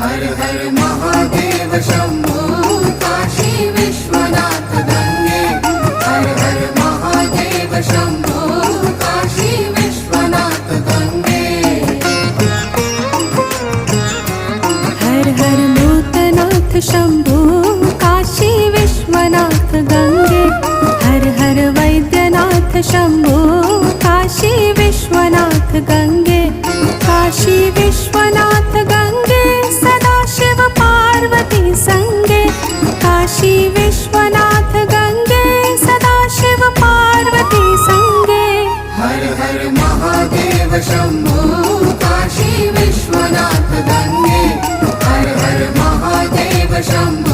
हर हर महादेव शंभो काशी विश्वनाथ गंगे। हर हर महादेव शंभो काशी विश्वनाथ गंगे। हर हर भूतनाथ शंभो काशी विश्वनाथ गंगे। हर हर वैद्यनाथ शंभो काशी विश्वनाथ गंगे। काशी विश्वनाथ गंगे सदाशिव पार्वती संगे। काशी विश्वनाथ गंगे सदाशिव पार्वती संगे। हर हर महादेव शंभो काशी विश्वनाथ गंगे। हर हर महादेव शंभो